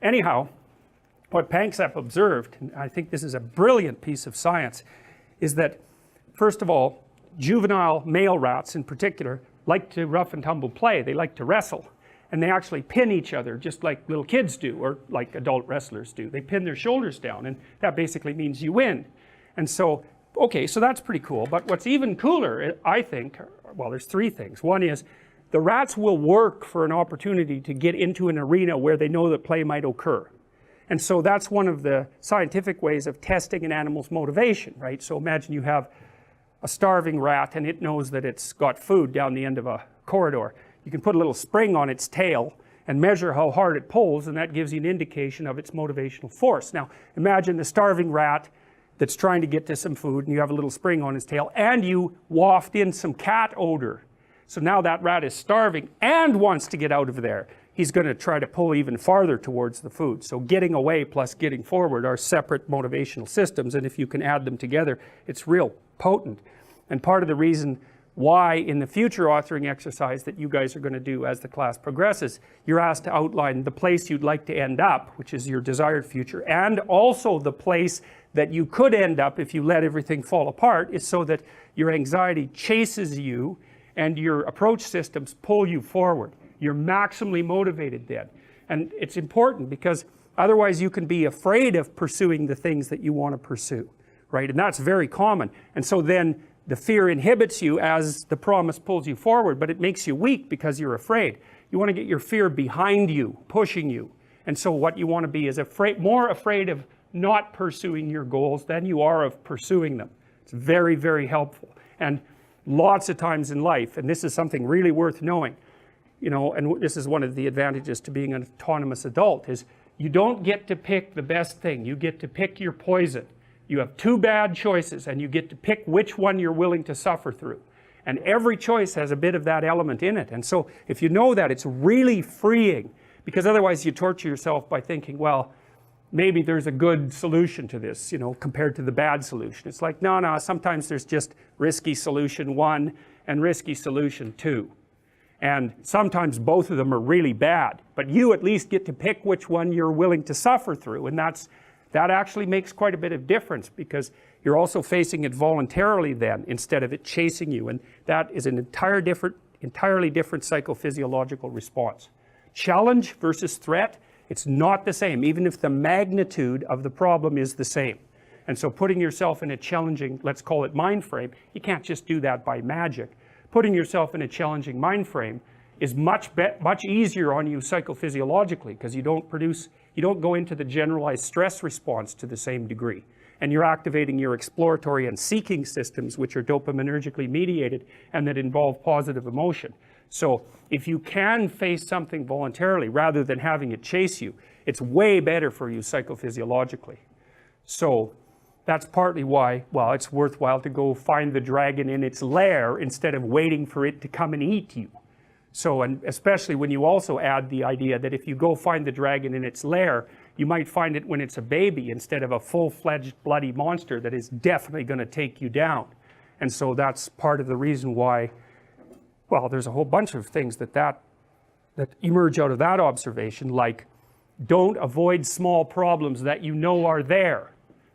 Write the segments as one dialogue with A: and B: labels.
A: anyhow, what Panksepp observed, and I think this is a brilliant piece of science, is that first of all, juvenile male rats in particular like to rough and tumble play. They like to wrestle, and they actually pin each other just like little kids do, or like adult wrestlers do. They pin their shoulders down, and that basically means you win. And so, okay, so that's pretty cool. But what's even cooler, I think, well, there's three things. One is the rats will work for an opportunity to get into an arena where they know that play might occur. And so that's one of the scientific ways of testing an animal's motivation, right? So imagine you have a starving rat and it knows that it's got food down the end of a corridor. You can put a little spring on its tail and measure how hard it pulls, and that gives you an indication of its motivational force. Now imagine the starving rat that's trying to get to some food, and you have a little spring on his tail, and you waft in some cat odor. So now that rat is starving and wants to get out of there. He's going to try to pull even farther towards the food. So getting away plus getting forward are separate motivational systems, and if you can add them together, it's real potent. And part of the reason why in the future authoring exercise that you guys are going to do as the class progresses, you're asked to outline the place you'd like to end up, which is your desired future, and also the place that you could end up if you let everything fall apart, is so that your anxiety chases you and your approach systems pull you forward. You're maximally motivated then. And it's important because otherwise you can be afraid of pursuing the things that you want to pursue, right? And that's very common. And so then the fear inhibits you as the promise pulls you forward, but it makes you weak because you're afraid. You want to get your fear behind you, pushing you. And so what you want to be is more afraid of not pursuing your goals than you are of pursuing them. It's very, very helpful. And lots of times in life, and this is something really worth knowing, you know, and this is one of the advantages to being an autonomous adult, is you don't get to pick the best thing. You get to pick your poison. You have two bad choices, and you get to pick which one you're willing to suffer through. And every choice has a bit of that element in it. And so if you know that, it's really freeing, because otherwise you torture yourself by thinking, well, maybe there's a good solution to this, you know, compared to the bad solution. It's like, no, sometimes there's just risky solution 1 and risky solution 2. And sometimes both of them are really bad, but you at least get to pick which one you're willing to suffer through. And that actually makes quite a bit of difference, because you're also facing it voluntarily then, instead of it chasing you. And that is an entirely different psychophysiological response. Challenge versus threat, it's not the same, even if the magnitude of the problem is the same. And so putting yourself in a challenging, let's call it mind frame, you can't just do that by magic. Putting yourself in a challenging mind frame is much easier on you psychophysiologically, because you don't go into the generalized stress response to the same degree. And you're activating your exploratory and seeking systems, which are dopaminergically mediated and that involve positive emotion. So if you can face something voluntarily rather than having it chase you, it's way better for you psychophysiologically. So that's partly why, well, it's worthwhile to go find the dragon in its lair instead of waiting for it to come and eat you. So, and especially when you also add the idea that if you go find the dragon in its lair, you might find it when it's a baby instead of a full-fledged bloody monster that is definitely going to take you down. And so that's part of the reason why, well, there's a whole bunch of things that emerge out of that observation, like don't avoid small problems that you know are there.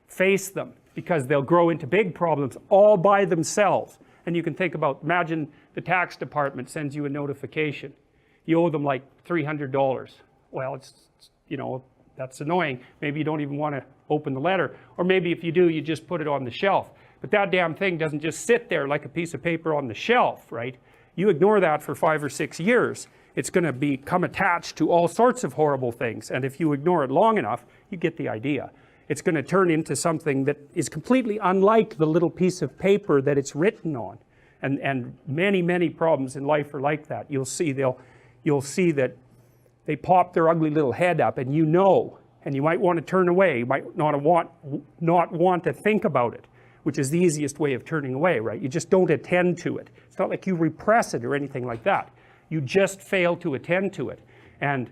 A: Face them, because they'll grow into big problems all by themselves. And you can think about, imagine the tax department sends you a notification. You owe them like $300. Well, it's, you know, that's annoying. Maybe you don't even want to open the letter. Or maybe if you do, you just put it on the shelf. But that damn thing doesn't just sit there like a piece of paper on the shelf, right? You ignore that for 5 or 6 years, it's going to become attached to all sorts of horrible things. And if you ignore it long enough, you get the idea. It's going to turn into something that is completely unlike the little piece of paper that it's written on. And many, many problems in life are like that. You'll see that they pop their ugly little head up, and you know, and you might want to turn away. You might not want to think about it, which is the easiest way of turning away, right? You just don't attend to it. It's not like you repress it or anything like that. You just fail to attend to it. And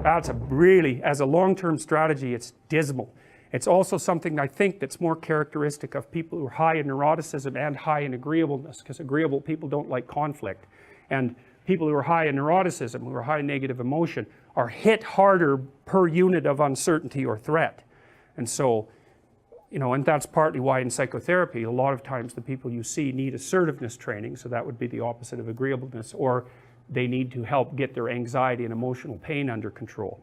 A: that's as a long-term strategy, it's dismal. It's also something I think that's more characteristic of people who are high in neuroticism and high in agreeableness, because agreeable people don't like conflict. And people who are high in neuroticism, who are high in negative emotion, are hit harder per unit of uncertainty or threat. And so, you know, and that's partly why in psychotherapy, a lot of times the people you see need assertiveness training, so that would be the opposite of agreeableness, or they need to help get their anxiety and emotional pain under control.